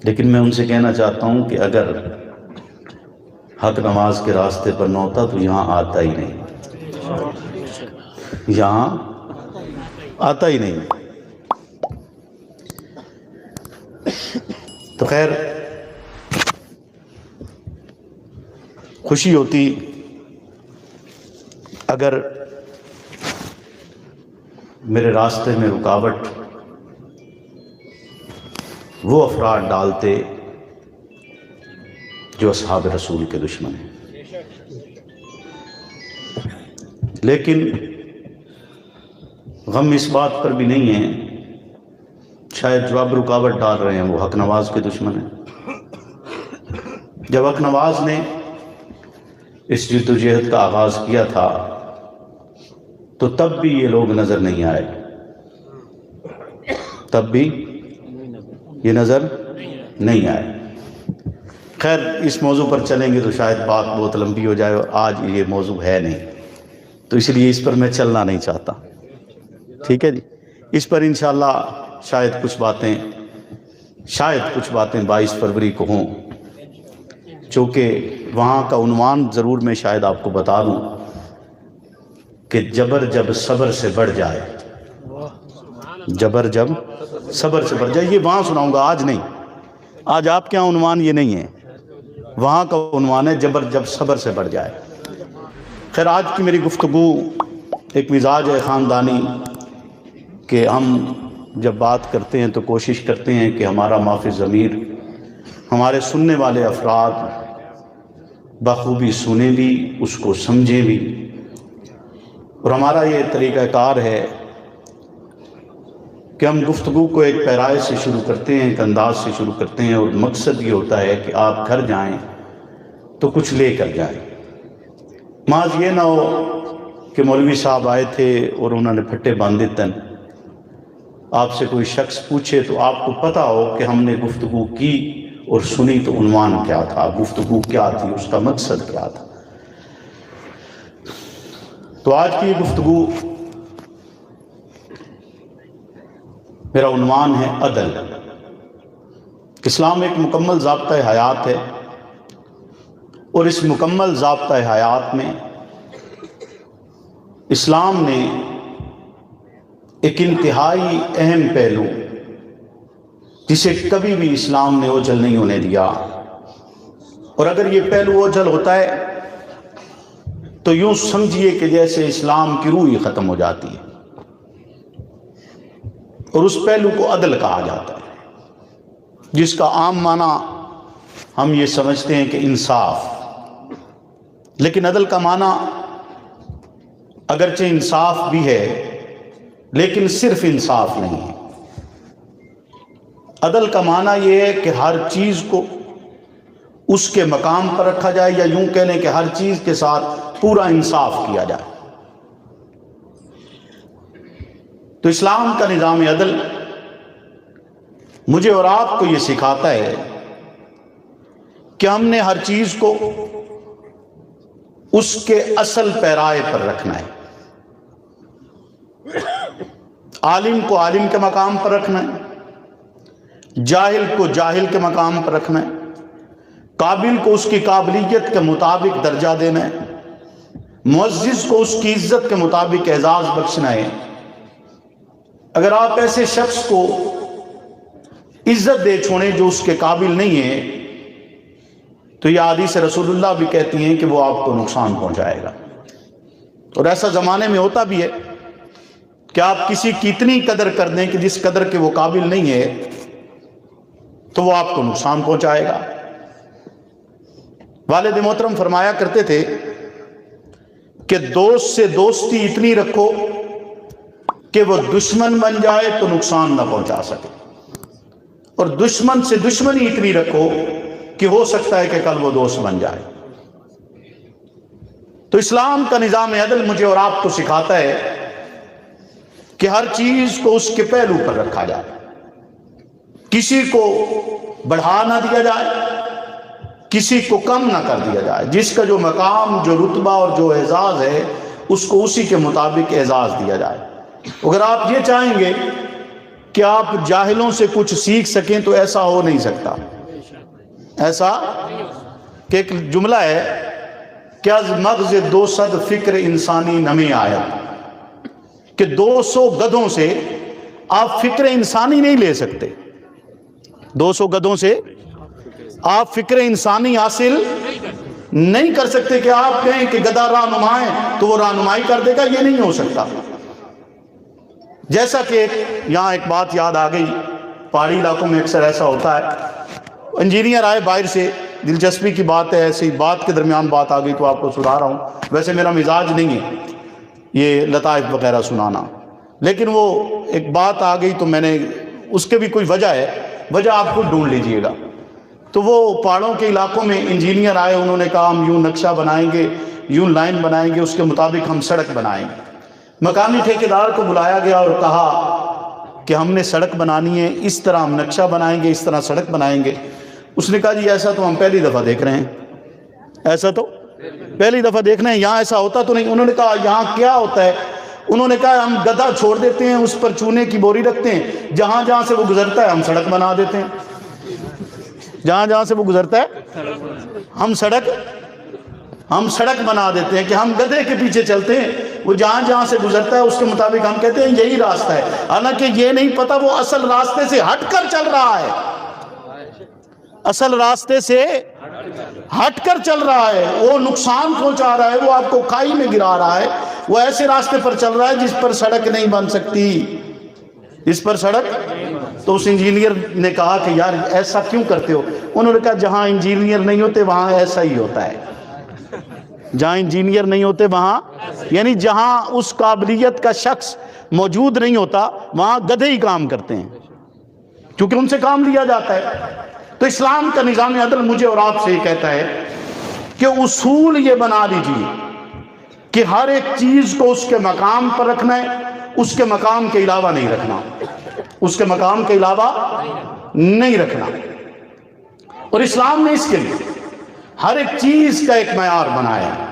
لیکن میں ان سے کہنا چاہتا ہوں کہ اگر حق نماز کے راستے پر نہ ہوتا تو یہاں آتا ہی نہیں، یہاں آتا ہی نہیں۔ تو خیر خوشی ہوتی اگر میرے راستے میں رکاوٹ وہ افراد ڈالتے جو اصحاب رسول کے دشمن ہیں، لیکن غم اس بات پر بھی نہیں ہے، شاید جو اب رکاوٹ ڈال رہے ہیں وہ حق نواز کے دشمن ہیں۔ جب حق نواز نے اس جدوجہد کا آغاز کیا تھا تو تب بھی یہ لوگ نظر نہیں آئے، تب بھی یہ نظر نہیں آئے۔ خیر اس موضوع پر چلیں گے تو شاید بات بہت لمبی ہو جائے، اور آج یہ موضوع ہے نہیں، تو اس لیے اس پر میں چلنا نہیں چاہتا، ٹھیک ہے جی۔ اس پر انشاءاللہ شاید کچھ باتیں 22 فروری کو ہوں، چونکہ وہاں کا عنوان ضرور میں شاید آپ کو بتا دوں کہ جبر جب صبر سے بڑھ جائے، جبر جب صبر سے بڑھ جائے، یہ وہاں سناؤں گا، آج نہیں، آج آپ کے یہاں عنوان یہ نہیں ہے، وہاں کا عنوان ہے جبر جب صبر سے بڑھ جائے۔ خیر آج کی میری گفتگو ایک مزاج ہے خاندانی کہ ہم جب بات کرتے ہیں تو کوشش کرتے ہیں کہ ہمارا مافِ ضمیر ہمارے سننے والے افراد بخوبی سنیں بھی، اس کو سمجھیں بھی، اور ہمارا یہ طریقہ کار ہے کہ ہم گفتگو کو ایک پیرائے سے شروع کرتے ہیں، ایک انداز سے شروع کرتے ہیں، اور مقصد یہ ہوتا ہے کہ آپ گھر جائیں تو کچھ لے کر جائیں، محض یہ نہ ہو کہ مولوی صاحب آئے تھے اور انہوں نے پھٹے باندھے تن، آپ سے کوئی شخص پوچھے تو آپ کو پتہ ہو کہ ہم نے گفتگو کی اور سنی تو عنوان کیا تھا، گفتگو کیا تھی، اس کا مقصد کیا تھا۔ تو آج کی گفتگو میرا عنوان ہے عدل۔ اسلام ایک مکمل ضابطۂ حیات ہے، اور اس مکمل ضابطۂ حیات میں اسلام نے ایک انتہائی اہم پہلو جسے کبھی بھی اسلام نے اوجھل نہیں ہونے دیا، اور اگر یہ پہلو اوجھل ہوتا ہے تو یوں سمجھیے کہ جیسے اسلام کی روح ہی ختم ہو جاتی ہے، اور اس پہلو کو عدل کہا جاتا ہے، جس کا عام معنی ہم یہ سمجھتے ہیں کہ انصاف، لیکن عدل کا معنی اگرچہ انصاف بھی ہے لیکن صرف انصاف نہیں ہے۔ عدل کا معنی یہ ہے کہ ہر چیز کو اس کے مقام پر رکھا جائے، یا یوں کہہ لیں کہ ہر چیز کے ساتھ پورا انصاف کیا جائے۔ تو اسلام کا نظام عدل مجھے اور آپ کو یہ سکھاتا ہے کہ ہم نے ہر چیز کو اس کے اصل پیرائے پر رکھنا ہے، عالم کو عالم کے مقام پر رکھنا ہے، جاہل کو جاہل کے مقام پر رکھنا ہے، قابل کو اس کی قابلیت کے مطابق درجہ دینا ہے، معزز کو اس کی عزت کے مطابق اعزاز بخشنا ہے۔ اگر آپ ایسے شخص کو عزت دے چھوڑیں جو اس کے قابل نہیں ہے تو یہ حدیث رسول اللہ بھی کہتی ہیں کہ وہ آپ کو نقصان پہنچائے گا، اور ایسا زمانے میں ہوتا بھی ہے کہ آپ کسی کی اتنی قدر کر دیں کہ جس قدر کے وہ قابل نہیں ہے تو وہ آپ کو نقصان پہنچائے گا۔ والد محترم فرمایا کرتے تھے کہ دوست سے دوستی اتنی رکھو کہ وہ دشمن بن جائے تو نقصان نہ پہنچا سکے، اور دشمن سے دشمنی اتنی رکھو کہ ہو سکتا ہے کہ کل وہ دوست بن جائے۔ تو اسلام کا نظام عدل مجھے اور آپ کو سکھاتا ہے کہ ہر چیز کو اس کے پہلو پر رکھا جائے، کسی کو بڑھا نہ دیا جائے، کسی کو کم نہ کر دیا جائے، جس کا جو مقام، جو رتبہ اور جو اعزاز ہے اس کو اسی کے مطابق اعزاز دیا جائے۔ اگر آپ یہ چاہیں گے کہ آپ جاہلوں سے کچھ سیکھ سکیں تو ایسا ہو نہیں سکتا. ایسا کہ ایک جملہ ہے کہ از مغز 200 فکر انسانی نمی آیا، کہ 200 گدھوں سے آپ فکر انسانی نہیں لے سکتے. 200 گدھوں سے آپ فکر انسانی حاصل نہیں کر سکتے کہ آپ کہیں کہ گدھا رہنما ہے تو وہ رہنمائی کر دے گا، یہ نہیں ہو سکتا. جیسا کہ یہاں ایک بات یاد آ گئی، پہاڑی علاقوں میں اکثر ایسا ہوتا ہے، انجینئر آئے باہر سے، دلچسپی کی بات ہے، ایسی بات کے درمیان بات آ گئی تو آپ کو سنا رہا ہوں. ویسے میرا مزاج نہیں ہے یہ لطائف وغیرہ سنانا، لیکن وہ ایک بات آ گئی تو میں نے، اس کے بھی کوئی وجہ ہے، وجہ آپ خود ڈھونڈ لیجئے گا. تو وہ پہاڑوں کے علاقوں میں انجینئر آئے، انہوں نے کہا ہم یوں نقشہ بنائیں گے، یوں لائن بنائیں گے، اس کے مطابق ہم سڑک بنائیں گے. مقامی ٹھیکیدار کو بلایا گیا اور کہا کہ ہم نے سڑک بنانی ہے، اس طرح ہم نقشہ بنائیں گے، اس طرح سڑک بنائیں گے. اس نے کہا جی ایسا تو ہم پہلی دفعہ دیکھ رہے ہیں، ایسا تو پہلی دفعہ دیکھ رہے ہیں، یہاں ایسا ہوتا تو نہیں. انہوں نے کہا یہاں کیا ہوتا ہے؟ انہوں نے کہا ہم گدھا چھوڑ دیتے ہیں، اس پر چونے کی بوری رکھتے ہیں، جہاں جہاں سے وہ گزرتا ہے ہم سڑک بنا دیتے ہیں. جہاں جہاں سے وہ گزرتا ہے ہم سڑک بنا دیتے ہیں، کہ ہم گدھے کے پیچھے چلتے ہیں، وہ جہاں جہاں سے گزرتا ہے اس کے مطابق ہم کہتے ہیں یہی راستہ ہے، حالانکہ یہ نہیں پتا وہ اصل راستے سے ہٹ کر چل رہا ہے، اصل راستے سے ہٹ کر چل رہا ہے، وہ نقصان پہنچا رہا ہے، وہ آپ کو کھائی میں گرا رہا ہے، وہ ایسے راستے پر چل رہا ہے جس پر سڑک نہیں بن سکتی، جس پر سڑک. تو اس انجینئر نے کہا کہ یار ایسا کیوں کرتے ہو؟ انہوں نے کہا جہاں انجینئر نہیں ہوتے وہاں ایسا ہی ہوتا ہے. جہاں انجینئر نہیں ہوتے وہاں، یعنی جہاں اس قابلیت کا شخص موجود نہیں ہوتا وہاں گدھے ہی کام کرتے ہیں، کیونکہ ان سے کام لیا جاتا ہے. تو اسلام کا نظام عدل مجھے اور آپ سے یہ کہتا ہے کہ اصول یہ بنا لیجیے کہ ہر ایک چیز کو اس کے مقام پر رکھنا ہے، اس کے مقام کے علاوہ نہیں رکھنا، اس کے مقام کے علاوہ نہیں رکھنا. اور اسلام نے اس کے لیے ہر ایک چیز کا ایک معیار بنایا ہے.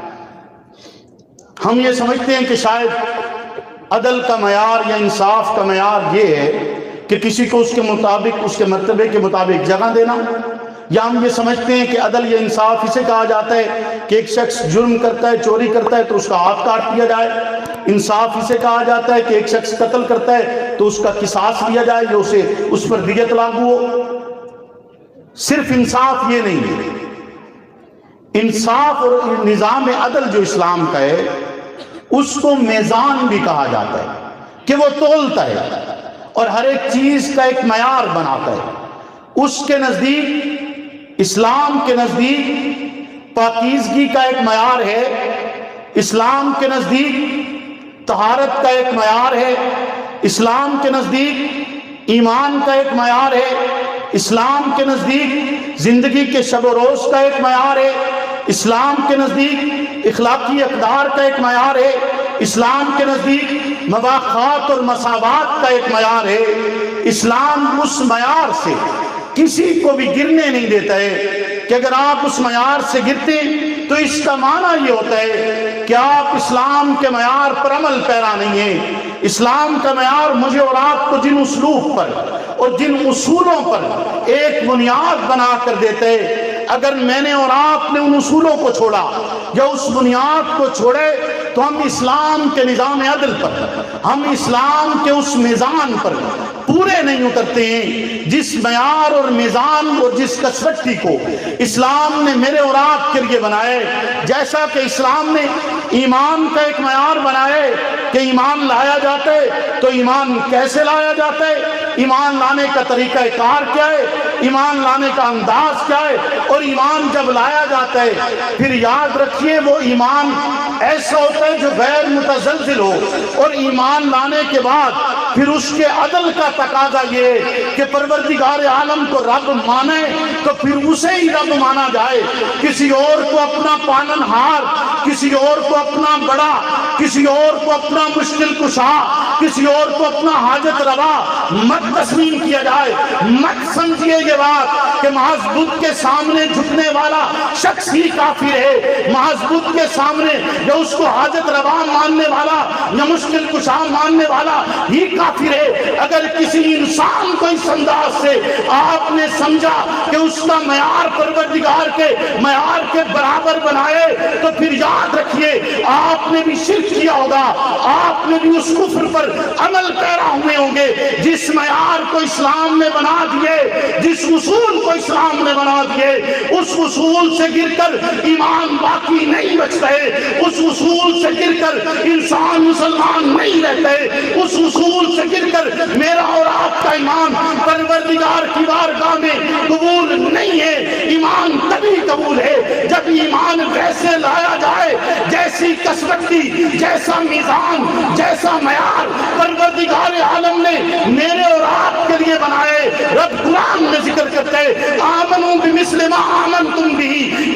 ہم یہ سمجھتے ہیں کہ شاید عدل کا معیار یا انصاف کا معیار یہ ہے کہ کسی کو اس کے مطابق، اس کے مرتبے کے مطابق جگہ دینا، یا ہم یہ سمجھتے ہیں کہ عدل یا انصاف اسے کہا جاتا ہے کہ ایک شخص جرم کرتا ہے، چوری کرتا ہے تو اس کا ہاتھ کاٹ دیا جائے. انصاف اسے کہا جاتا ہے کہ ایک شخص قتل کرتا ہے تو اس کا قصاص لیا جائے یا اس پر دیت لاگو ہو. صرف انصاف یہ نہیں ہے، انصاف اور نظام عدل جو اسلام کا ہے اس کو میزان بھی کہا جاتا ہے کہ وہ تولتا ہے اور ہر ایک چیز کا ایک معیار بناتا ہے. اس کے نزدیک، اسلام کے نزدیک پاکیزگی کا ایک معیار ہے، اسلام کے نزدیک طہارت کا ایک معیار ہے، اسلام کے نزدیک ایمان کا ایک معیار ہے، اسلام کے نزدیک زندگی کے شب و روز کا ایک معیار ہے، اسلام کے نزدیک اخلاقی اقدار کا ایک معیار ہے، اسلام کے نزدیک مواخات اور مساوات کا ایک معیار ہے. اسلام اس معیار سے کسی کو بھی گرنے نہیں دیتا ہے کہ اگر آپ اس معیار سے گرتے تو اس کا معنی یہ ہوتا ہے کہ آپ اسلام کے معیار پر عمل پیرا نہیں ہیں. اسلام کا معیار مجھے اور آپ کو جن اسلوب پر اور جن اصولوں پر ایک بنیاد بنا کر دیتے ہیں، اگر میں نے اور آپ نے ان اصولوں کو چھوڑا یا اس بنیاد کو چھوڑے تو ہم اسلام کے نظام عدل پر، ہم اسلام کے اس میزان پر پورے نہیں اترتے ہیں جس معیار اور میزان اور جس کسوٹی کو اسلام نے میرے اور آپ کے لیے بنائے. جیسا کہ اسلام نے ایمان کا ایک معیار بنائے کہ ایمان لایا جاتا ہے تو ایمان کیسے لایا جاتا ہے، ایمان لانے کا طریقہ کار کیا ہے، ایمان لانے کا انداز کیا ہے، اور ایمان جب لایا جاتا ہے پھر یاد رکھیے وہ ایمان ایسا ہوتا ہے جو غیر متزلزل ہو. اور ایمان لانے کے بعد پھر اس کے عدل کا تقاضا یہ کہ پروردگار عالم کو رب مانے تو پھر اسے ہی رب مانا جائے، کسی اور کو اپنا پالن ہار، کسی اور کو اپنا بڑا، کسی اور کو اپنا مشکل کشا، کسی اور کو اپنا حاجت روا مت تسلیم کیا جائے۔ مت سمجھیے یہ بات کہ محض بت کے سامنے جھکنے والا شخص ہی کافر ہے، محض بت کے سامنے یا اس کو حاجت روا ماننے والا یا مشکل کشا ماننے والا ہی کافر ہے۔ اگر کسی انسان کو اس انداز سے آپ نے سمجھا کہ اس کا معیار پروردگار کے معیار کے برابر بنائے تو پھر یاد رکھیے آپ نے بھی شرک کیا ہوگا، آپ نے بھی اس کفر پر عمل پیرا ہوئے ہوں گے۔ جس معیار کو اسلام نے بنا دیے، جس اصول کو اسلام نے بنا دیے، اس اصول سے گر کر ایمان باقی نہیں بچتے، اس اصول سے گر کر انسان مسلمان نہیں رہتے، اس اصول سے گر کر میرا اور آپ کا ایمان پروردگار کی بارگاہ میں قبول نہیں ہے۔ ایمان تبھی قبول ہے جب ایمان ویسے لایا جائے جیسی کسوٹی، جیسا میزان، جیسا معیار پروردگار عالم نے میرے اور آپ کے لیے بنائے۔ رب قرآن میں ذکر کرتے آمنوا بمثل ما آمنتم بھی،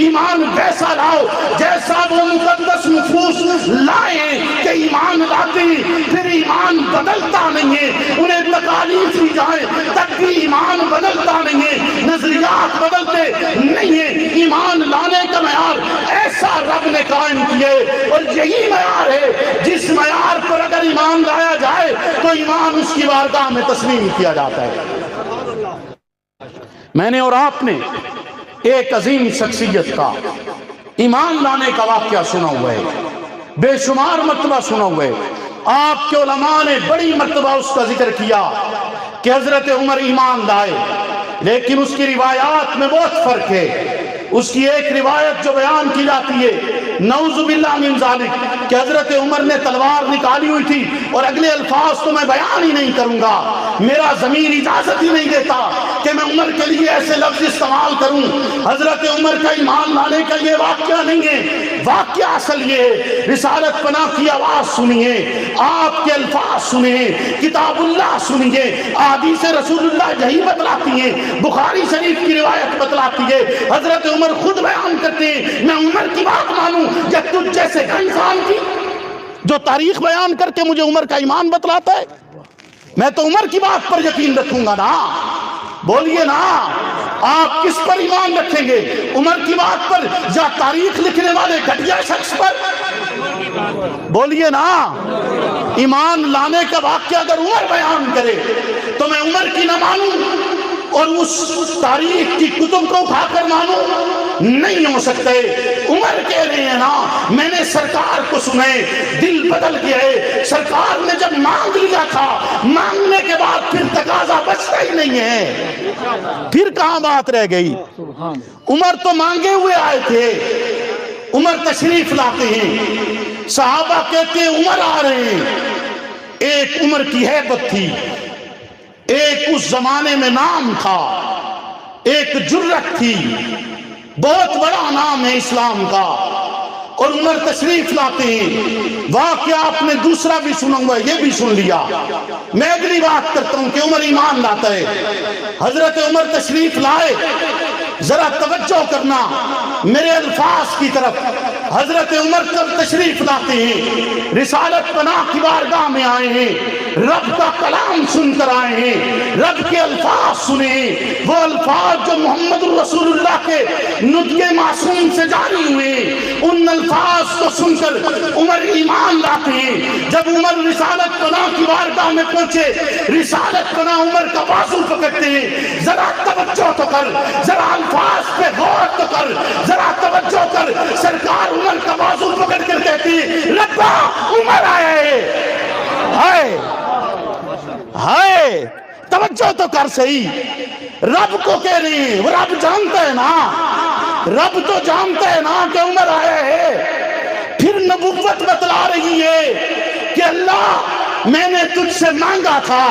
ایمان ویسا لاؤ جیسا وہ مقدس نفوس لائے کہ ایمان لاتے پھر ایمان بدلتا نہیں ہے، انہیں تکالیف دی جائیں تب بھی ایمان بدلتا نہیں ہے، نظریات بدلتے نہیں ہیں۔ ایمان لانے کا معیار ایسا رب نے قائم کیے اور یہی معیار ہے جس معیار پر اگر ایمان لایا جائے تو ایمان اس کی بارگاہ میں تسلیم کیا جاتا ہے۔ میں نے اور آپ نے ایک عظیم شخصیت کا ایمان لانے کا واقعہ سنا ہوا ہے، بے شمار مرتبہ سنا ہوا ہے۔ آپ کے علماء نے بڑی مرتبہ اس کا ذکر کیا کہ حضرت عمر ایمان لائے، لیکن اس کی روایات میں بہت فرق ہے۔ اس کی ایک روایت جو بیان کی جاتی ہے نعوذ باللہ من ذالک کہ حضرت عمر نے تلوار نکالی ہوئی تھی، اور اگلے الفاظ تو میں بیان ہی نہیں کروں گا، میرا ضمیر اجازت ہی نہیں دیتا کہ میں عمر کے لیے ایسے لفظ استعمال کروں۔ حضرت عمر کا ایمان لانے کا یہ واقعہ نہیں ہے، واقعہ اصل یہ ہے رسالت پناہ کی آواز سنیے، آپ کے الفاظ سنیے، کتاب اللہ سنیے، احادیث رسول اللہ یہی بتلاتی ہیں، بخاری شریف کی روایت بتلاتی ہے۔ حضرت عمر خود بیان کرتے ہیں میں عمر کی بات مانوں یا تجھ جیسے انسان کی جو تاریخ بیان کر کے مجھے عمر کا ایمان بتلاتا ہے؟ میں تو عمر کی بات پر یقین رکھوں گا نا۔ بولیے نا، آپ کس پر ایمان رکھیں گے؟ عمر کی بات پر یا تاریخ لکھنے والے گھٹیا شخص پر؟ بولیے نا۔ ایمان لانے کا واقعہ اگر عمر بیان کرے تو میں عمر کی نہ مانوں اور اس تاریخ کی کتب کو اٹھا کر مانوں؟ نہیں ہو سکتے۔ عمر کہہ رہے ہیں نا میں نے سرکار کو سنے، دل بدل گیا ہے۔ سرکار نے جب مانگ لیا تھا، مانگنے کے بعد پھر تقاضا بچتا ہی نہیں ہے، پھر کہاں بات رہ گئی؟ عمر تو مانگے ہوئے آئے تھے، عمر تشریف لاتے ہیں، صحابہ کہتے ہیں عمر آ رہے ہیں۔ ایک عمر کی ہیبت تھی، ایک اس زمانے میں نام تھا، ایک جرأت تھی، بہت بڑا نام ہے اسلام کا، اور عمر تشریف لاتے ہیں۔ واقعہ آپ نے دوسرا بھی سنا ہوا ہے، یہ بھی سن لیا۔ میں اگلی بات کرتا ہوں کہ عمر ایمان لاتا ہے۔ حضرت عمر تشریف لائے، ذرا توجہ کرنا میرے الفاظ کی طرف۔ حضرت عمر کب تشریف لاتے ہیں؟ رسالت پناہ کی بارگاہ میں آئے ہیں، رب کا کلام سن کر آئے ہیں، رب کے الفاظ سنے، وہ الفاظ جو محمد الرسول اللہ کے نطق معصوم سے جاری ہوئے، ان الفاظ کو سن کر عمر ایمان لاتے ہیں۔ جب عمر رسالت پناہ کی بارگاہ میں پہنچے، رسالت پناہ عمر کا بازو پکڑتے ہیں، ذرا توجہ تو کر، ذرا الفاظ پہ غور تو کر، ذرا توجہ کر۔ سرکار عمر کا بازو پکڑ کر کہتے ہیں ربا عمر آئے، ہائے ہائے، توجہ تو کر صحیح۔ رب کو کہہ رہی ہیں، وہ رب جانتا ہے نا، رب تو جانتا ہے نا کہ عمر آیا ہے۔ پھر نبوت بتلا رہی ہے کہ اللہ میں نے تجھ سے مانگا تھا،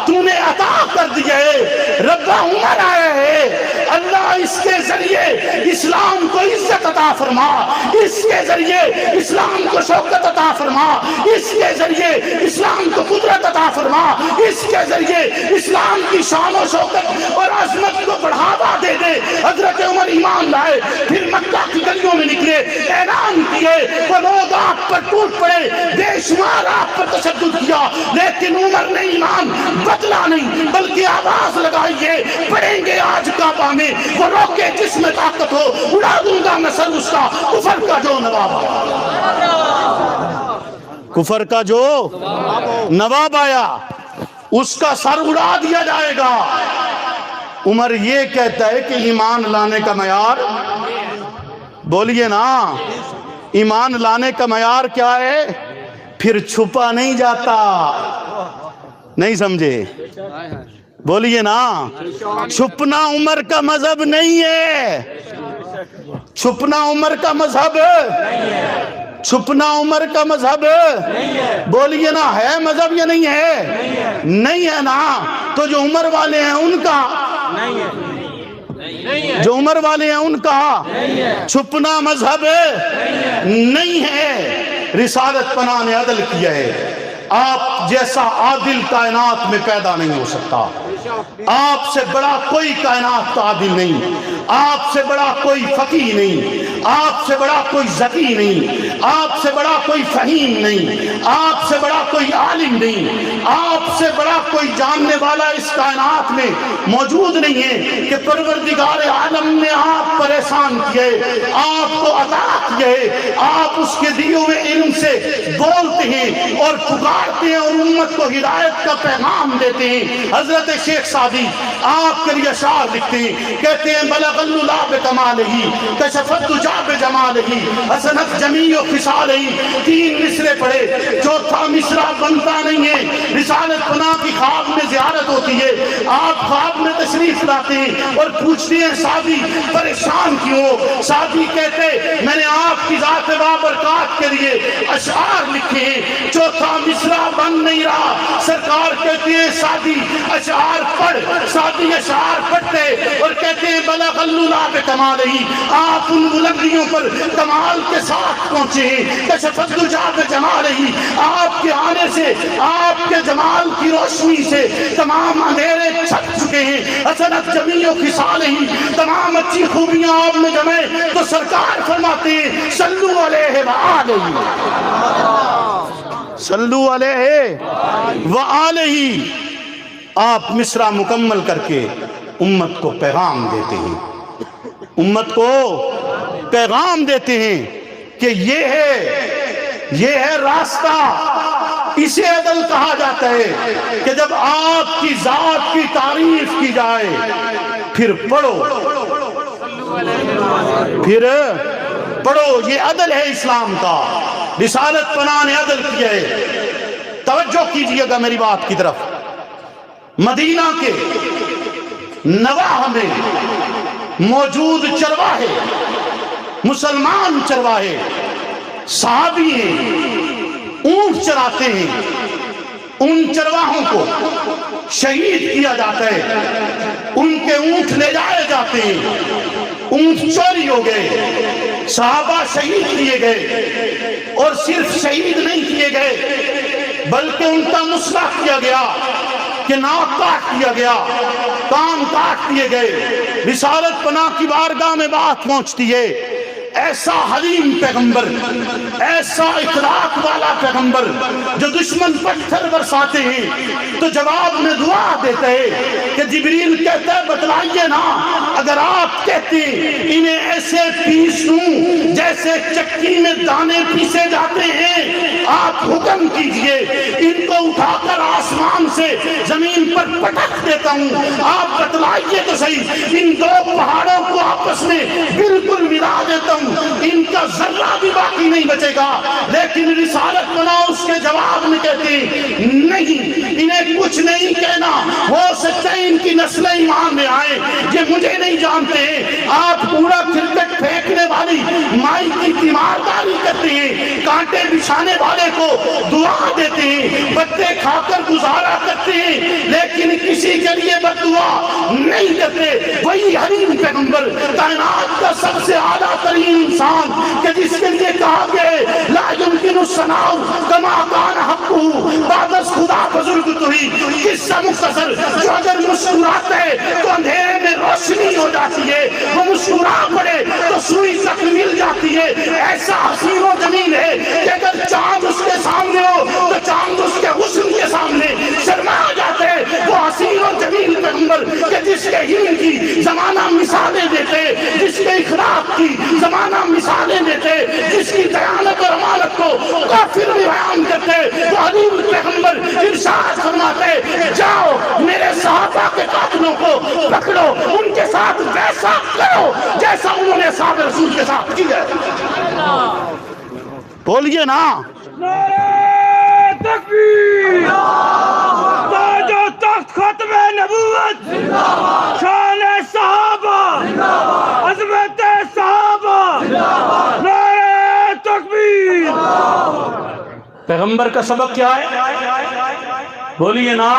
تو نے عطا کر دیا ہے۔ ربا عمر آیا ہے، اللہ اس کے ذریعے اسلام کو عزت عطا فرما، اس کے ذریعے اسلام کو شوکت عطا فرما، اس کے ذریعے اسلام کو قدرت عطا فرما، اس کے ذریعے اسلام کی شان و شوکت اور عظمت کو بڑھاوا دے دے۔ حضرت عمر ایمان لائے، پھر مکہ کی گلیوں میں نکلے، اعلان کیے، وہ لوگ آپ پر ٹوٹ پڑے، بے شمار آپ پر تشدد کیا، لیکن عمر نے ایمان بدلا نہیں، بلکہ آواز لگائیے، پڑھیں گے آج کعبہ میں، وہ روکے جس میں طاقت ہو، اڑا دوں گا میں سر اس کا، کفر کا جو نواب آیا، کفر کا جو نواب آیا اس کا سر اڑا دیا جائے گا۔ عمر یہ کہتا ہے کہ ایمان لانے کا معیار، بولیے نا، ایمان لانے کا معیار کیا ہے؟ پھر چھپا نہیں جاتا، نہیں سمجھے؟ بولیے نا، چھپنا عمر کا مذہب نہیں ہے، چھپنا عمر کا مذہب، چھپنا عمر کا مذہب، بولیے نا، ہے مذہب یا نہیں ہے؟ نہیں ہے نا، تو جو عمر والے ہیں ان کا، جو عمر والے ہیں ان کا چھپنا مذہب نہیں ہے۔ رسالت پناہ نے عدل کیا ہے، آپ جیسا عادل کائنات میں پیدا نہیں ہو سکتا، آپ سے بڑا کوئی کائنات کا عادل نہیں، آپ سے بڑا کوئی فقیہ نہیں، آپ سے بڑا کوئی ذکی نہیں، آپ سے بڑا کوئی فہیم نہیں، آپ سے بڑا کوئی عالم نہیں، آپ سے بڑا کوئی جاننے والا اس کائنات میں موجود نہیں ہے کہ پروردگار عالم نے آپ پر احسان کیے، آپ کو عطا کیے، آپ اس کے دیے ہوئے علم سے بولتے ہیں اور پکارتے ہیں اور امت کو ہدایت کا پیغام دیتے ہیں۔ حضرت شیخ سعدی آپ کے لیے اشعار لکھتے ہیں، کہتے ہیں بلغ اللہ بکمالہ کشفت دجا بجمالہ حسنت جمیع خصالہ۔ تین مصرے پڑھے، چوتھا مصرع بنتا نہیں ہے۔ رسالت پناہ کی خواب میں زیارت ہوتی ہے، آپ خواب میں تشریف لاتے ہیں اور پوچھتے ہیں سعدی پریشان کیوں؟ سعدی کہتے میں نے آپ کی ذات بابرکات کے لیے اشعار لکھے ہیں، چوتھا مصرع بن نہیں رہا۔ سرکار کہتے ہیں سعدی اشعار پڑھ، سعدی اشعار پڑھتے اور کہتے ہیں بلغ اللہ بکمالہ، آپ ان بلندیوں پر کمال کے ساتھ پہنچے ہیں۔ کشفت دجا بجمالہ، آپ کے آنے سے، آپ کے جمال کی روشنی سے تمام اندھیرے چھٹ چکے ہیں۔ حسنت جمیع خصالہ، تمام اچھی خوبیاں آپ میں جمع، تو سرکار فرماتے ہیں صلو علیہ وآلہ، صلو علیہ وآلہ۔ آپ مصرع مکمل کر کے امت کو پیغام دیتے ہیں، امت کو پیغام دیتے ہیں کہ یہ ہے راستہ، اسے عدل کہا جاتا ہے کہ جب آپ کی ذات کی تعریف کی جائے پھر پڑھو، پھر پڑھو، یہ عدل ہے اسلام کا۔ رسالت پناہ نے عدل کیا ہے۔ توجہ کیجئے گا میری بات کی طرف، مدینہ کے نواح میں موجود چرواہے، مسلمان چرواہے، صحابی ہیں، اونٹ چراتے ہیں، ان چرواہوں کو شہید کیا جاتا ہے، ان کے اونٹ لے جائے جاتے ہیں، اونٹ چوری ہو گئے، صحابہ شہید کیے گئے، اور صرف شہید نہیں کیے گئے بلکہ ان کا مسلح کیا گیا کہ ناک کاٹ دیا گیا، کان کاٹ دیے گئے۔ رسالت پناہ کی بارگاہ میں بات پہنچتی ہے، ایسا حلیم پیغمبر، ایسا اخلاق والا پیغمبر جو دشمن پتھر برساتے ہیں تو جواب میں دعا دیتا ہے کہ جبریل کہتا ہے بتلائیے نا، اگر آپ کہتے ہیں انہیں ایسے پیس دوں جیسے چکی میں دانے پیسے جاتے ہیں، آپ حکم کیجئے ان کو اٹھا کر آسمان سے زمین پر پٹک دیتا ہوں، آپ بتلائیے تو صحیح، ان دو پہاڑوں کو آپس میں بالکل ملا دیتا ہوں، ان کا ذرہ بھی باقی نہیں بچے گا۔ لیکن رسالت پناہ اس کے جواب میں کہتے ہیں نہیں، انہیں کچھ نہیں کہنا، ہو سکتا ہے ان کی نسلیں ایمان میں آئیں، یہ مجھے نہیں جانتے ہیں، آپ پورا کرکٹ پھینکنے والے والی مائی کی تیمارداری کرتے ہیں، کانٹے بچھانے والے کو دعا دیتے ہیں، پتے کھا کر گزارا کرتے ہیں، لیکن کسی کے لیے بد دعا نہیں کرتے۔ وہی حلیم پیغمبر، کائنات کا سب سے اعلیٰ ترین انسان، کہ جس کے لیے کہا گیا لا يمکن الثناء کما کان حقہ، بعد از خدا بزرگ تو ہی۔ قصہ مختصر، جو اگر مسکراتا ہے تو اندھیرے میں روشنی ہو جاتی ہے، وہ مسکرا پڑے تو سوئی تک مل جاتی ہے۔ ایسا حسین و جمیل ہے کہ اگر چاند اس کے سامنے ہو تو چاند اس کے حسن کے سامنے شرما جاتے۔ وہ حسین و جمیل پیغمبر کہ جس کے علم کی زمانہ مثالیں دیتے، جس کے اخلاق کی زمانہ مثالیں دیتے، جس کی دیانت اور امانت کو کافر میں بیان کرتے، وہ حلیم پیغمبر ارشاد فرماتے جاؤ میرے صحابہ کے قاتلوں کو پکڑو، ان کے ساتھ ویسا کرو جیسا انہوں نے اصحاب رسول کے ساتھ کیا۔ بولیے نا نعرہ تکبیر، تاج و تخت ختم نبوت، شان صحابہ، عظمت صحابہ، نعرہ تکبیر۔ پیغمبر کا سبق کیا ہے؟ بولیے نا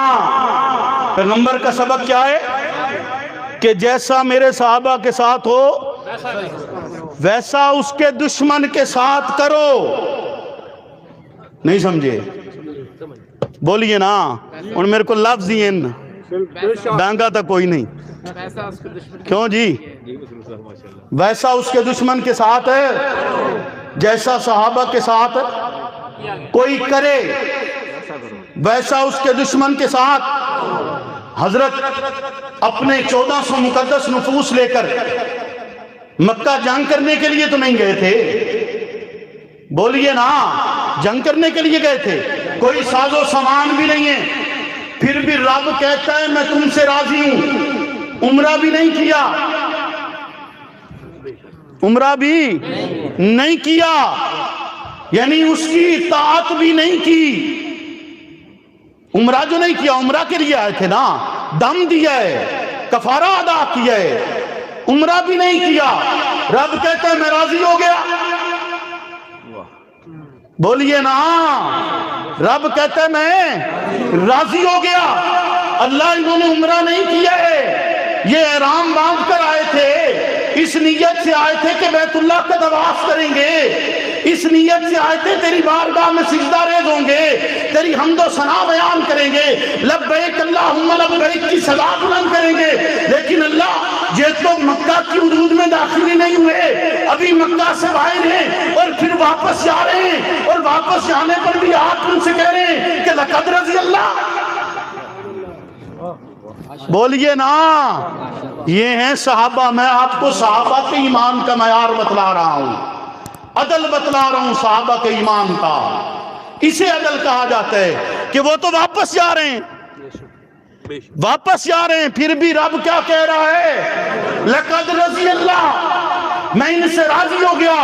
پیغمبر کا سبق کیا ہے؟ کہ جیسا میرے صحابہ کے ساتھ ہو ویسا اس کے دشمن کے ساتھ کرو۔ نہیں سمجھے؟ بولیے نا، اور میرے کو لفظ ہی ہیں، ڈانگا تھا کوئی نہیں۔ کیوں جی؟ ویسا اس کے دشمن کے ساتھ ہے جیسا صحابہ کے ساتھ کوئی کرے، ویسا اس کے دشمن کے ساتھ۔ حضرت اپنے 1400 مقدس نفوس لے کر مکہ جنگ کرنے کے لیے تو نہیں گئے تھے، بولیے نا، جنگ کرنے کے لیے گئے تھے، کوئی ساز و سامان بھی نہیں ہے، پھر بھی رب کہتا ہے میں تم سے راضی ہوں۔ عمرہ بھی نہیں کیا، عمرہ بھی نہیں کیا، یعنی اس کی اطاعت بھی نہیں کی۔ عمرہ جو نہیں کیا، عمرہ کے لیے آئے تھے نا، دم دیا ہے، کفارہ ادا کیا ہے، عمرہ بھی نہیں کیا، رب کہتا ہے میں راضی ہو گیا۔ بولیے نا، رب کہتا ہے میں راضی ہو گیا۔ اللہ انہوں نے عمرہ نہیں کیا ہے، یہ احرام باندھ کر آئے تھے، اس نیت سے آئے تھے کہ بیت اللہ کا طواف کریں گے، اس نیت سے آئے تھے تیری بارگاہ میں سجدہ ریز ہوں گے، تیری حمد و ثنا بیان کریں گے، لبیک اللہم لبیک کی صدا بلند کریں گے۔ لیکن اللہ یہ تو مکہ کی حدود میں داخل ہی نہیں ہوئے، ابھی مکہ سے باہر ہیں اور پھر واپس جا رہے ہیں، اور واپس جانے پر بھی آپ ان سے کہہ رہے ہیں کہ لقد رضی اللہ۔ بولیے نا، یہ ہیں صحابہ۔ میں آپ کو صحابہ کے ایمان کا معیار بتلا رہا ہوں، عدل بتلا رہا ہوں صحابہ کے ایمان کا۔ اسے عدل کہا جاتا ہے کہ وہ تو واپس جا رہے ہیں، واپس جا رہے ہیں، پھر بھی رب کیا کہہ رہا ہے؟ لقد رضی اللہ، میں ان سے راضی ہو گیا۔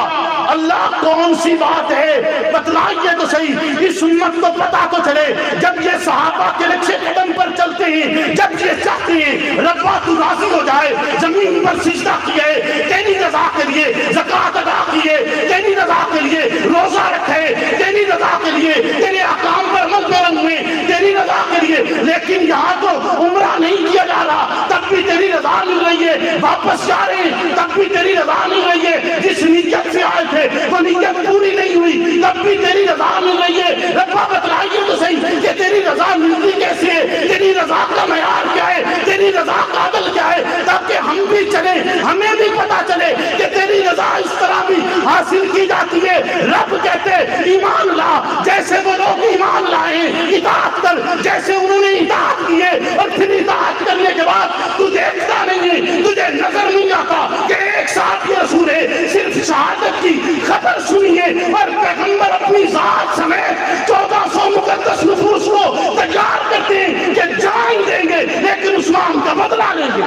اللہ کون سی بات ہے بتلائیے تو صحیح، اس امت کو پتا تو چلے۔ جب یہ صحابہ کے نقشے قدم پر چلتے ہیں، جب یہ چاہتے ہیں ربا تو راضی ہو جائے، زمین پر سجدہ کیے، تیری رضا کے لیے زکوٰۃ ادا کیے، تیری رضا کے لیے روزہ رکھے، تیری رضا کے لیے تیرے احکام پر عمل پیرا ہوئے، تیری رضا کے لیے، لیکن یہاں تو عمرہ نہیں کیا جا رہا، تب بھی تیری رضا مل رہی ہے، واپس جا رہے ہیں تب بھی تیری رضا مل رہی ہے، جس نیت سے آئے تھے وہ نیت پوری نہیں ہوئی، تب بھی تیری رضا مل رہی ہے۔ ربا بتلائیے تو صحیح کہ تیری رضا ملتی کیسے ہے، تیری رضا کا معیار کیا ہے، تیری رضا کا عدل کیا ہے، تاکہ ہم بھی چلیں، ہمیں بھی پتا چلے کہ تیری رضا اس طرح بھی حاصل کی جاتی ہے۔ رب کہتے ایمان لا جیسے وہ لوگ ایمان لائے، اطاعت کر جیسے انہوں نے اطاعت کیے، اور پھر اطاعت کرنے کے بعد تو دیکھتا نہیں ہے، تجھے نظر نہیں آتا کہ ایک ساتھ یہ رسول ہے، صرف شہادت کی خبر سنیے اور پیغمبر اپنی ذات سمیت 1400 مقدس نفوس کو تیار کرتے ہیں کہ جان دیں گے لیکن عثمان کا بدلہ لیں گے،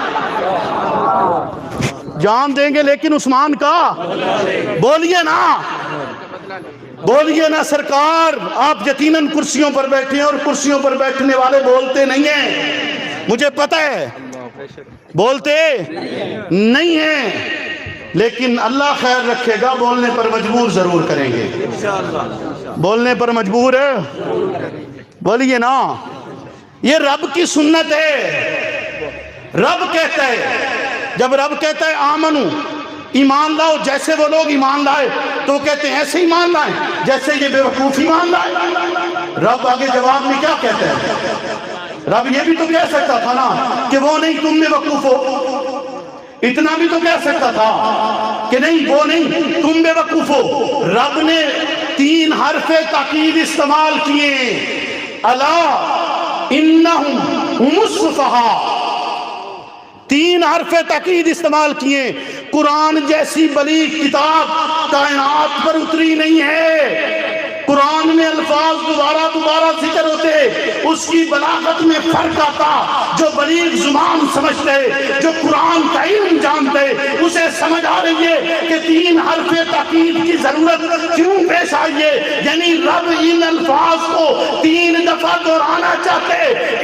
جان دیں گے لیکن عثمان کا، بولیے نا، بولیے نا سرکار۔ آپ یقیناً کرسیوں پر بیٹھے ہیں اور کرسیوں پر بیٹھنے والے بولتے نہیں ہیں، مجھے پتہ ہے بولتے نہیں ہیں، لیکن اللہ خیر رکھے گا، بولنے پر مجبور ضرور کریں گے، بولنے پر مجبور ہے، بولیے نا۔ یہ رب کی سنت ہے، رب کہتا ہے، جب رب کہتا ہے آمنو ایمان لاؤ، جیسے وہ لوگ ایمان لائے تو کہتے ہیں ایسے ایمان لائیں جیسے یہ بے وقوف ایمان لائے۔ رب آگے جواب میں کیا کہتا ہے؟ رب یہ بھی تو کہہ سکتا تھا نا کہ وہ نہیں تم بے وقوف ہو، اتنا بھی تو کہہ سکتا تھا کہ نہیں وہ نہیں تم بے وقوف ہو۔ رب نے 3 حرف تاکید استعمال کیے، الا انہم ہم السفہاء، 3 حرف تاکید استعمال کیے۔ قرآن جیسی بلیغ کتاب کائنات پر اتری نہیں ہے، قرآن میں الفاظ دوبارہ ذکر ہوتے، اس کی بلاغت میں فرق آتا۔ جو بلیغ زبان سمجھتے، جو قرآن کا علم جانتے، اسے سمجھ آ رہی ہے کہ 3 حرف تاکید کی ضرورت کیوں پیش آئی ہے، یعنی رب ان الفاظ کو 3 دفعہ دہرانا چاہتے۔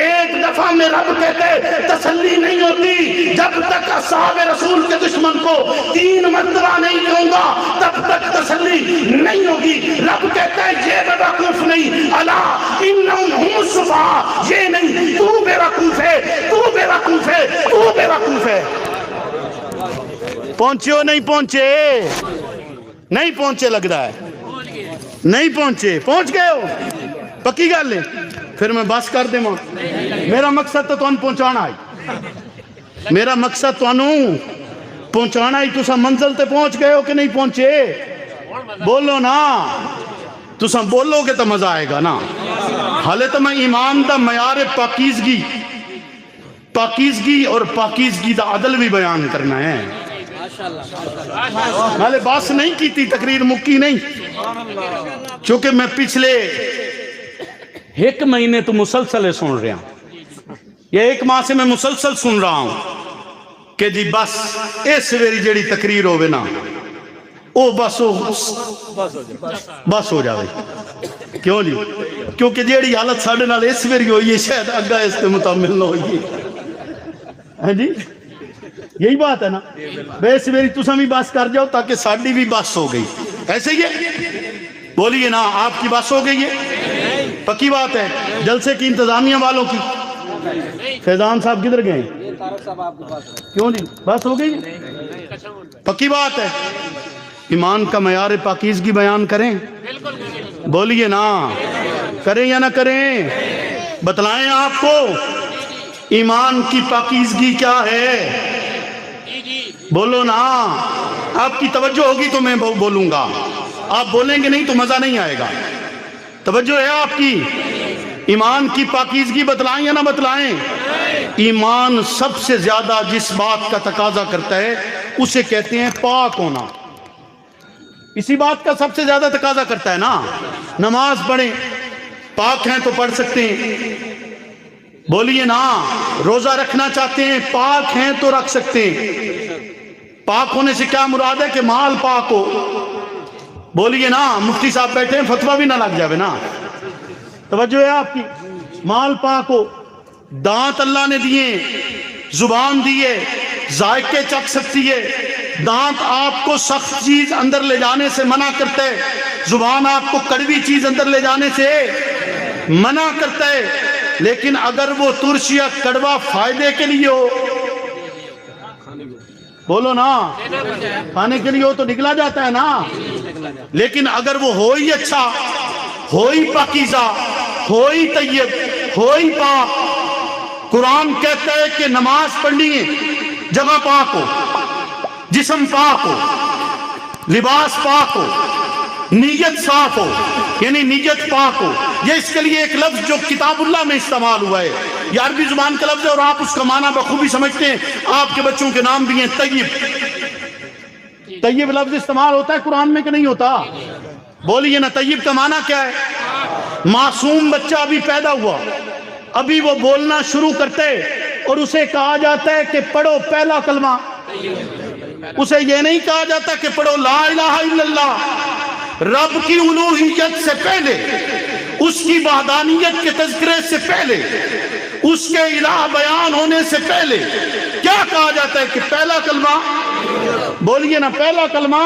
ایک دفعہ میں رب کہتے تسلی نہیں ہوتی، جب تک اصحاب رسول کے دشمن کو 3 مرتبہ نہیں کہوں گا تب تک تسلی نہیں ہوگی۔ رب کہتا ہے یہ بے وقوف نہیں، الا انہم ہم السفہاء، یہ نہیں تو بے وقوف ہے، تو بے وقوف ہے، تو بے وقوف ہے۔ پہنچے ہو نہیں پہنچے؟ نہیں پہنچے لگ رہا ہے، نہیں پہنچے، پہنچ گئے ہو پکی گل ہے، پھر میں بس کر دے ماں۔ میرا مقصد تو تمہیں پہنچانا ہے، میرا مقصد تمہیں پہنچانا ہی۔ تسا منزل تے پہنچ گئے ہو کہ نہیں پہنچے؟ بولو نا، تسا بولو گے تو مزہ آئے گا نا۔ حالے تو میں ایمان دا معیار پاکیزگی اور پاکیزگی دا عدل بھی بیان کرنا ہے۔ حالے بس نہیں کی تھی، تقریر مکی نہیں، چونکہ میں پچھلے 1 مہینے تو مسلسل سن رہا ہوں، یہ 1 ماہ سے میں مسلسل سن رہا ہوں کہ جی بس اس ویری جڑی تقریر ہوئے نا او بس ہو جاوے۔ کیوں جی؟ کیونکہ جیڑی حالت ساڑھے نال اس ویری ہوئی ہے شاید اگا اس پہ متعمل نہ ہوئی ہے جی، یہی بات ہے نا۔ بے اس ویری تو سمی بس کر جاؤ تاکہ ساڑھی بھی بس ہو گئی، ایسے ہی ہے؟ بولیے نا، آپ کی بس ہو گئی ہے؟ پکی بات ہے۔ جلسے کی انتظامیہ والوں کی فیضان صاحب کدھر گئے؟ کیوں جی بس ہو گئی؟ پکی بات ہے۔ ایمان کا معیار پاکیزگی بیان کریں، بولیے نا، کریں یا نہ کریں؟ بتلائیں آپ کو ایمان کی پاکیزگی کیا ہے، بولو نا۔ آپ کی توجہ ہوگی تو میں بولوں گا، آپ بولیں گے نہیں تو مزہ نہیں آئے گا۔ توجہ ہے آپ کی؟ ایمان کی پاکیزگی بتلائیں یا نہ بتلائیں؟ ایمان سب سے زیادہ جس بات کا تقاضا کرتا ہے اسے کہتے ہیں پاک ہونا، اسی بات کا سب سے زیادہ تقاضا کرتا ہے نا۔ نماز پڑھیں، پاک ہیں تو پڑھ سکتے ہیں، بولیے نا۔ روزہ رکھنا چاہتے ہیں، پاک ہیں تو رکھ سکتے ہیں۔ پاک ہونے سے کیا مراد ہے؟ کہ مال پاک ہو، بولیے نا۔ مفتی صاحب بیٹھے ہیں، فتویٰ بھی نہ لگ جاوے نا، توجہ ہے آپ کی۔ مال پاک ہو، دانت اللہ نے دیے، زبان دیے، ذائقے چکھ سکتی ہے۔ دانت آپ کو سخت چیز اندر لے جانے سے منع کرتا ہے، زبان آپ کو کڑوی چیز اندر لے جانے سے منع کرتا ہے۔ لیکن اگر وہ ترش یا کڑوا فائدے کے لیے ہو، بولو نا، کھانے کے لیے ہو تو نکلا جاتا ہے نا۔ لیکن اگر وہ ہو ہی اچھا، ہو ہی پاکیزہ، ہو ہی طیب، ہو ہی پاک، قرآن کہتا ہے کہ نماز پڑھنی ہے، جگہ پاک ہو، جسم پاک ہو، لباس پاک ہو، نیت صاف ہو، یعنی نیت پاک ہو۔ یہ اس کے لیے ایک لفظ جو کتاب اللہ میں استعمال ہوا ہے، یہ عربی زبان کا لفظ ہے اور آپ اس کا معنی بخوبی سمجھتے ہیں۔ آپ کے بچوں کے نام بھی ہیں طیب۔ طیب لفظ استعمال ہوتا ہے قرآن میں کہ نہیں ہوتا؟ بولیے نا، طیب کا معنی کیا ہے؟ معصوم بچہ ابھی پیدا ہوا، ابھی وہ بولنا شروع کرتے اور اسے کہا جاتا ہے کہ پڑھو پہلا کلمہ، اسے یہ نہیں کہا جاتا کہ پڑھو لا الہ الا اللہ۔ رب کی الوہیت سے پہلے، اس کی وحدانیت کے تذکرے سے پہلے، اس کے الہ بیان ہونے سے پہلے کیا کہا جاتا ہے کہ پہلا کلمہ، بولیے نا، پہلا کلمہ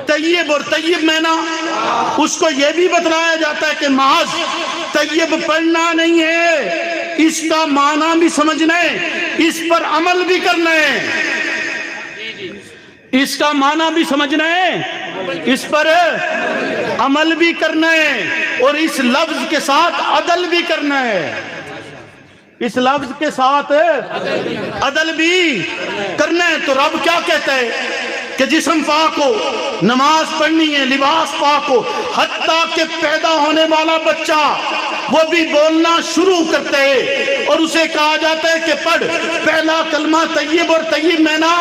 طیب، اور طیب مینا اس کو یہ بھی بتلایا جاتا ہے کہ محض طیب پڑھنا نہیں ہے، اس کا معنی بھی سمجھنا ہے، اس پر عمل بھی کرنا ہے، اس کا معنی بھی سمجھنا ہے، اس پر عمل بھی کرنا ہے، اور اس لفظ کے ساتھ عدل بھی کرنا ہے، اس لفظ کے ساتھ عدل بھی کرنا ہے۔ تو رب کیا کہتا ہے کہ جسم پاک ہو، نماز پڑھنی ہے، لباس پاک ہو، حتیٰ کہ پیدا ہونے والا بچہ وہ بھی بولنا شروع کرتے ہیں اور اسے کہا جاتا ہے کہ پڑھ پہلا کلمہ طیب، اور طیب مینا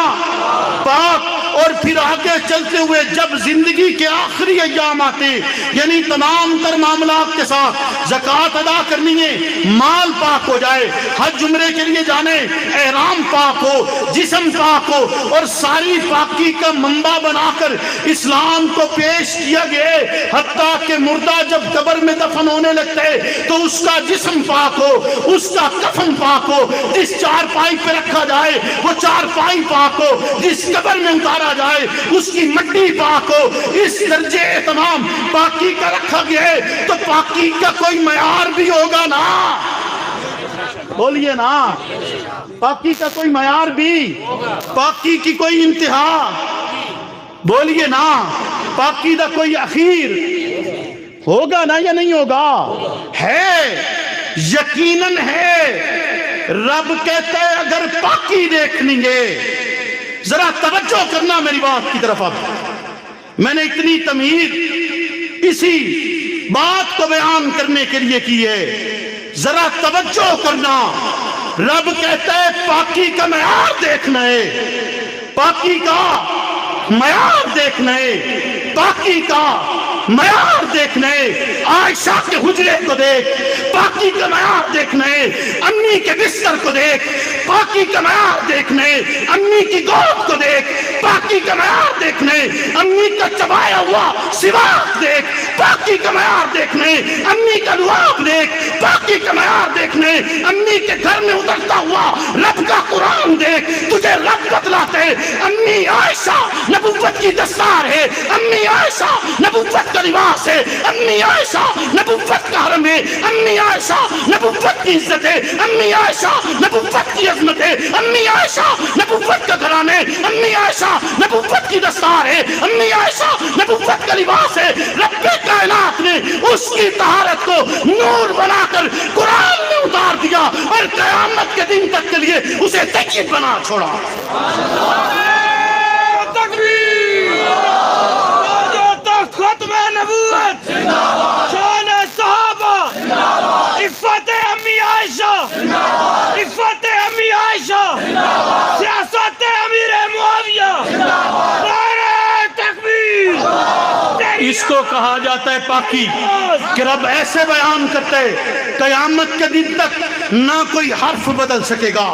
پاک، اور پھر آگے چلتے ہوئے جب زندگی کے آخری ایام آتے، یعنی تمام تر معاملات کے ساتھ زکوٰۃ ادا کرنی ہے، مال پاک ہو جائے، حج عمرے کے لیے جانے، احرام پاک ہو، جسم پاک ہو، اور ساری پاکی کا منبع بنا کر اسلام کو پیش کیا گیا، حتیٰ کہ مردہ جب قبر میں دفن ہونے لگتا ہے تو اس کا جسم پاک ہو، اس کا کفن پاک ہو، جس چارپائی پہ رکھا جائے وہ چارپائی پاک ہو، جس قبر میں اتارا جائے اس کی مٹی پاک ہو، اس درجے تمام پاکی کا رکھا گیا ہے۔ تو پاکی کا کوئی معیار بھی ہوگا نا، بولیے نا، پاکی کا کوئی معیار بھی، پاکی کی کوئی انتہا، بولیے نا، پاکی کا کوئی اخیر ہوگا نا یا نہیں ہوگا؟ ہے، یقیناً ہے۔ رب کہتا ہے اگر پاکی دیکھنی ہے، ذرا توجہ کرنا میری بات کی طرف۔ اب میں نے اتنی تمہید اسی بات کو بیان کرنے کے لیے کی ہے، ذرا توجہ کرنا۔ رب کہتا ہے پاکی کا معیار دیکھنا ہے، پاکی کا معیار دیکھنا ہے، پاکی کا معیار دیکھنا ہے۔ عائشہ کے حجرے کو دیکھ، پاکی کا معیار دیکھنا ہے۔ امی کے بستر کو دیکھ، پاکی کا معیار دیکھنا ہے۔ امی کی گود کو دیکھ، پاکی کا معیار دیکھنا ہے۔ امی کا چبایا ہوا سواک دیکھ، پاکی کا معیار دیکھنا ہے۔ امی کا لعاب دیکھ، پاکی کا معیار دیکھنا ہے۔ امی کے گھر میں اترتا ہوا رب کا قرآن دیکھ، تجھے رب بتلاتے ہیں امی عائشہ نبوت کی دستار ہے، امی عائشہ نبوت کا لباس ہے، امی عائشہ نبوت کا حرم ہے، امی عائشہ نبوت کی عزت ہے، امی عائشہ نبوت کی عظمت ہے، امی عائشہ نبوت کا گھرانہ ہے، امی عائشہ نبوت کی دستار ہے، امی عائشہ نبوت کا لباس ہے۔ رب کائنات نے اس کی طہارت کو نور بنا کر قرآن میں اتار دیا اور قیامت کے دن تک کے لیے اسے طیب بنا چھوڑا۔ ختم نبوت، شان صحابہ، عفت امی عائشہ، عفت امی عائشہ، سیاست امیر معاویہ، نعرہ تکبیر۔ اس کو کہا جاتا ہے پاکی، کہ رب ایسے بیان کرتا ہے قیامت کے دن تک نہ کوئی حرف بدل سکے گا،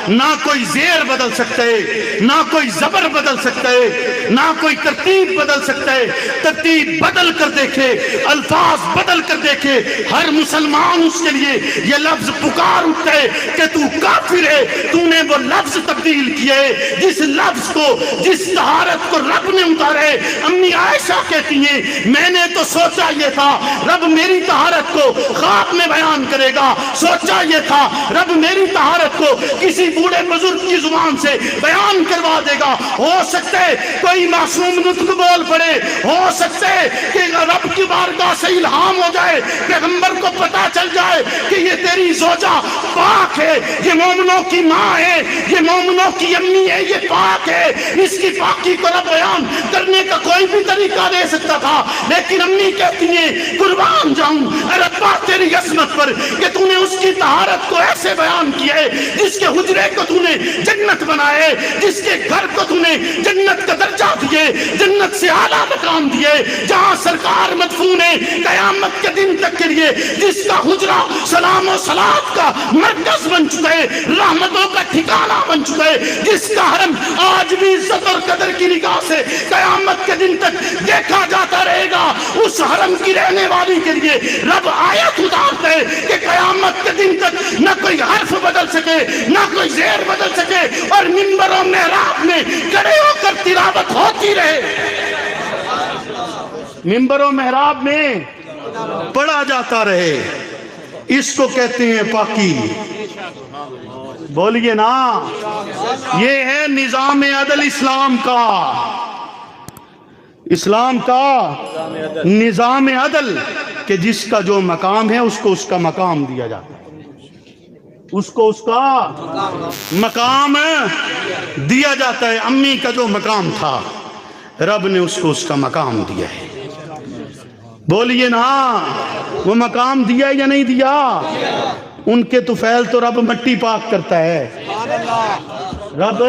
نہ کوئی زیر بدل سکتا ہے، نہ کوئی زبر بدل سکتا ہے، نہ کوئی ترتیب بدل سکتا ہے۔ ترتیب بدل کر دیکھے، الفاظ بدل کر دیکھے، ہر مسلمان اس کے لیے یہ لفظ پکار اٹھتا ہے کہ تو کافر ہے، تو نے وہ لفظ تبدیل کیے، جس لفظ کو، جس طہارت کو رب نے اتارا ہے۔ امی عائشہ کہتی ہیں میں نے تو سوچا یہ تھا رب میری طہارت کو خواب میں بیان کرے گا، سوچا یہ تھا رب میری طہارت کو کسی بوڑھے بزرگ کی زبان سے بیان کروا دے گا، ہو سکتا ہے کوئی معصوم نطق بول پڑے، ہو سکتا ہے کہ رب کی بارگاہ سے الہام ہو جائے، پیغمبر کو پتا چل جائے کہ یہ تیری زوجہ پاک ہے، یہ مومنوں کی ماں ہے، یہ مومنوں کی امی ہے، یہ پاک ہے۔ اس کی پاکی کو رب بیان کرنے کا کوئی بھی طریقہ دے سکتا تھا، لیکن امی کہتی ہیں قربان جاؤں اے ربا تیری عظمت پر کہ تو نے اس کی طہارت کو ایسے بیان کیا ہے، جس کے حجرے کو تو نے جنت بنائے، جس کے گھر کو تو نے جنت کا درجہ دیے، جنت سے اعلیٰ مقام دیے، جہاں سرکار مدفون ہے قیامت کے دن تک کے لیے، جس کا حجرہ سلام و صلات کا مرکز بن چکا ہے، رحمتوں کا ٹھکانہ بن چکا ہے، جس کا حرم آج بھی عزت اور قدر کی نگاہ سے قیامت کے دن تک دیکھا جاتا رہے گا۔ اس حرم کی رہنے والی کے لیے رب آیت اتار دے کہ قیامت کے دن تک نہ کوئی حرف بدل سکے نہ کوئی زیر بدل سکے اور منبر و محراب میں کھڑے ہو کر تلاوت ہوتی رہے، منبر و محراب میں پڑھا جاتا رہے. اس کو کہتے ہیں پاکی. بولیے نا، یہ ہے نظام عدل اسلام کا، اسلام کا نظام عدل، کہ جس کا جو مقام ہے اس کو اس کا مقام دیا جاتا ہے، اس کو اس کا مقام دیا جاتا ہے. امی کا جو مقام تھا رب نے اس کو اس کا مقام دیا ہے. بولیے نا، وہ مقام دیا یا نہیں دیا؟ ان کے طفیل تو رب مٹی پاک کرتا ہے، رب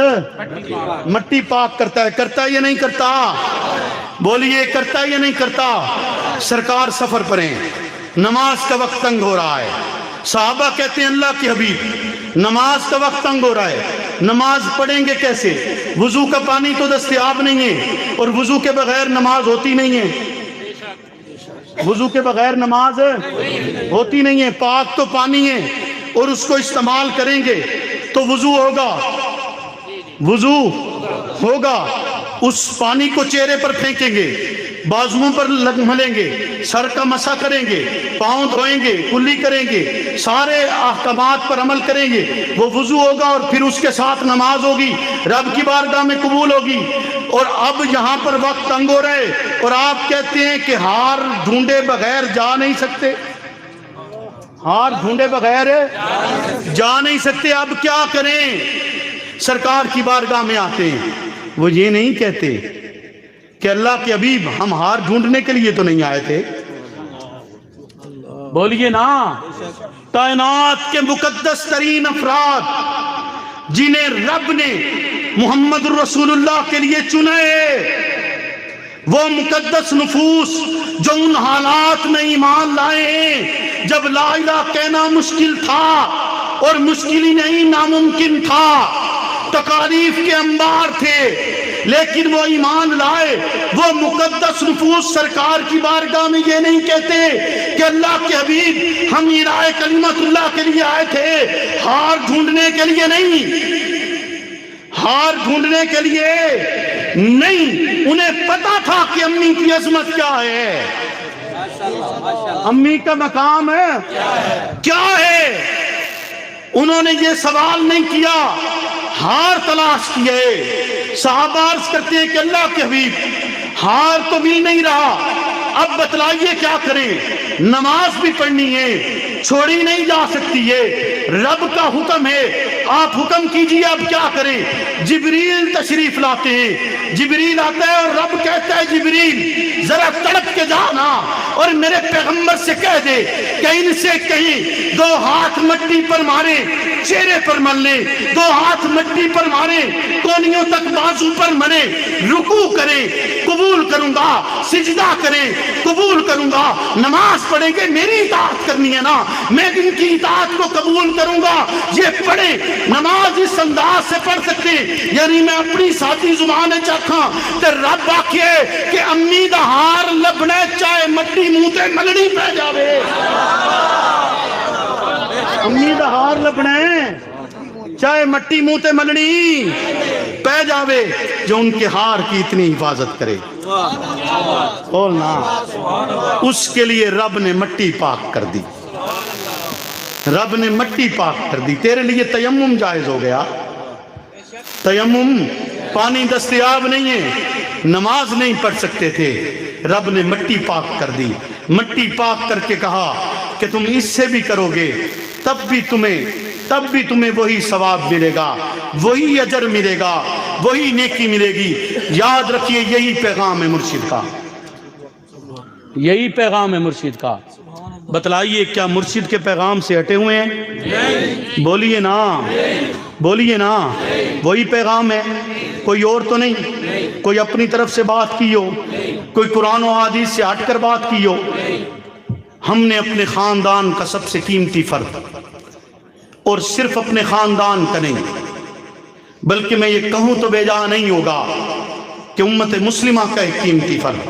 مٹی پاک کرتا ہے یا نہیں کرتا؟ بولیے کرتا ہے یا نہیں کرتا؟ سرکار سفر پر ہیں، نماز کا وقت تنگ ہو رہا ہے. صحابہ کہتے ہیں اللہ کے حبیب نماز کا وقت تنگ ہو رہا ہے، نماز پڑھیں گے کیسے؟ وضو کا پانی تو دستیاب نہیں ہے، اور وضو کے بغیر نماز ہوتی نہیں ہے، وضو کے بغیر نماز ہوتی نہیں ہے. پاک تو پانی ہے اور اس کو استعمال کریں گے تو وضو ہوگا. اس پانی کو چہرے پر پھینکیں گے، بازوؤں پر ملیں گے، سر کا مسح کریں گے، پاؤں دھوئیں گے، کلی کریں گے، سارے احکامات پر عمل کریں گے، وہ وضو ہوگا اور پھر اس کے ساتھ نماز ہوگی، رب کی بارگاہ میں قبول ہوگی. اور اب یہاں پر وقت تنگ ہو رہے اور آپ کہتے ہیں کہ ہار ڈھونڈے بغیر جا نہیں سکتے، ہار ڈھونڈے بغیر جا نہیں سکتے. اب کیا کریں؟ سرکار کی بارگاہ میں آتے ہیں. وہ یہ نہیں کہتے کہ اللہ کے حبیب ہم ہار ڈھونڈنے کے لیے تو نہیں آئے تھے. بولیے نا، کائنات کے مقدس ترین افراد جنہیں رب نے محمد الرسول اللہ کے لیے چنا ہے، وہ مقدس نفوس جو ان حالات میں ایمان لائے ہیں جب لا الہ کہنا مشکل تھا، اور مشکل ہی نہیں ناممکن تھا، تکالیف کے انبار تھے، لیکن وہ ایمان لائے. وہ مقدس نفوس سرکار کی بارگاہ میں یہ نہیں کہتے کہ اللہ کے حبیب ہم الہی کلمت اللہ کے لیے آئے تھے، ہار ڈھونڈنے کے لیے نہیں، ہار ڈھونڈنے کے لیے نہیں. انہیں پتا تھا کہ امی کی عظمت کیا ہے، امی کا مقام کیا ہے. انہوں نے یہ سوال نہیں کیا، ہار تلاش کیے. صحابہ عرض کرتے ہیں کہ اللہ کے حبیب ہار تو مل نہیں رہا، اب بتلائیے کیا کریں؟ نماز بھی پڑھنی ہے، چھوڑی نہیں جا سکتی ہے، رب کا حکم ہے، آپ حکم کیجئے اب کیا کریں؟ جبریل تشریف لاتے ہیں، جبریل آتا ہے اور رب کہتا ہے جبریل ذرا تڑپ کے جانا اور میرے پیغمبر سے کہہ دے کہ ان سے کہیں 2 ہاتھ مٹی پر مارے، چہرے پر مل لیں، 2 ہاتھ مٹی پر مارے، کونیوں تک بازو پر مرے، رکوع کریں قبول کروں گا، سجدہ کریں قبول کروں گا. نماز پڑھیں گے، میری اطاعت کرنی ہے نا، میں ان کی اطاعت کو قبول کروں گا. یہ پڑھیں، نماز اس انداز سے پڑھ سکتے ہیں، یعنی میں اپنی ساتھی زبان چاکھاں تے رب آکھے کہ امی دا ہار لبنے چاہے مٹی منہ تے ملنی پہ جاوے، امی دا ہار لبنے چاہے مٹی منہ تے ملنی پہ جاوے، جو ان کے ہار کی اتنی حفاظت کرے. بولنا، اس کے لیے رب نے مٹی پاک کر دی، رب نے مٹی پاک کر دی. تیرے لیے تیمم جائز ہو گیا. تیمم پانی دستیاب نہیں ہے، نماز نہیں پڑھ سکتے تھے، رب نے مٹی پاک کر دی. مٹی پاک کر کے کہا کہ تم اس سے بھی کرو گے تب بھی تمہیں وہی ثواب ملے گا، وہی اجر ملے گا، وہی نیکی ملے گی. یاد رکھیے یہی پیغام ہے مرشد کا، یہی پیغام ہے مرشد کا. بتلائیے کیا مرشد کے پیغام سے ہٹے ہوئے ہیں؟ بولیے نا، بولیے نا، وہی پیغام ہے، کوئی اور تو نہیں، کوئی اپنی طرف سے بات کی ہو، کوئی قرآن و حدیث سے ہٹ کر بات کی ہو. ہم نے اپنے خاندان کا سب سے قیمتی فرد، اور صرف اپنے خاندان کا نہیں بلکہ میں یہ کہوں تو بے جا نہیں ہوگا کہ امت مسلمہ کا ایک قیمتی فرد،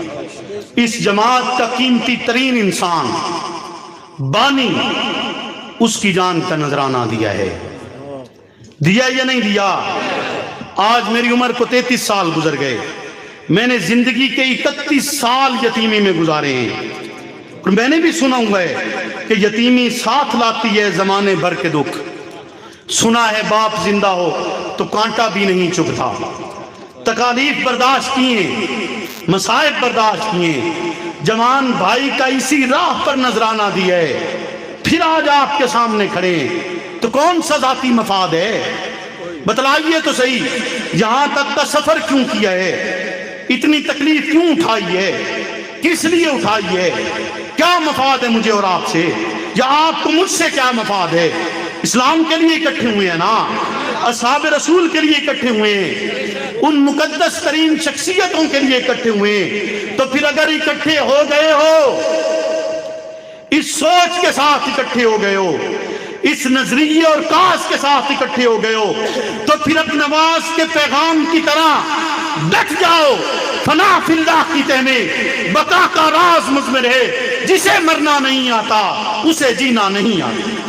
اس جماعت کا قیمتی ترین انسان بانی اس کی جان کا نذرانہ دیا ہے. دیا یا نہیں دیا؟ آج میری عمر کو 33 سال گزر گئے. میں نے زندگی کے 31 سال یتیمی میں گزارے ہیں، اور میں نے بھی سنا ہوا ہے کہ یتیمی ساتھ لاتی ہے زمانے بھر کے دکھ. سنا ہے باپ زندہ ہو تو کانٹا بھی نہیں چبھتا. تکالیف برداشت کیے، مصائب برداشت کیے، جوان بھائی کا اسی راہ پر نذرانہ دیا ہے، پھر آج آپ کے سامنے کھڑے ہیں. تو کون سا ذاتی مفاد ہے؟ بتلائیے تو صحیح. یہاں تک کا سفر کیوں کیا ہے؟ اتنی تکلیف کیوں اٹھائی ہے؟ کس لیے اٹھائی ہے؟ کیا مفاد ہے مجھے اور آپ سے؟ یا آپ کو مجھ سے کیا مفاد ہے؟ اسلام کے لیے اکٹھے ہوئے ہیں نا، اصحاب رسول کے لیے اکٹھے ہوئے ہیں، ان مقدس ترین شخصیتوں کے لیے اکٹھے ہوئے ہیں. تو پھر اگر اکٹھے ہو گئے ہو، اس سوچ کے ساتھ اکٹھے ہو گئے ہو، اس نظریے اور کاس کے ساتھ اکٹھے ہو گئے ہو، تو پھر اب نواز کے پیغام کی طرح ڈٹ جاؤ. فنا فی اللہ کی تہ میں بقا کا راز مجھ میں رہے. جسے مرنا نہیں آتا اسے جینا نہیں آتا.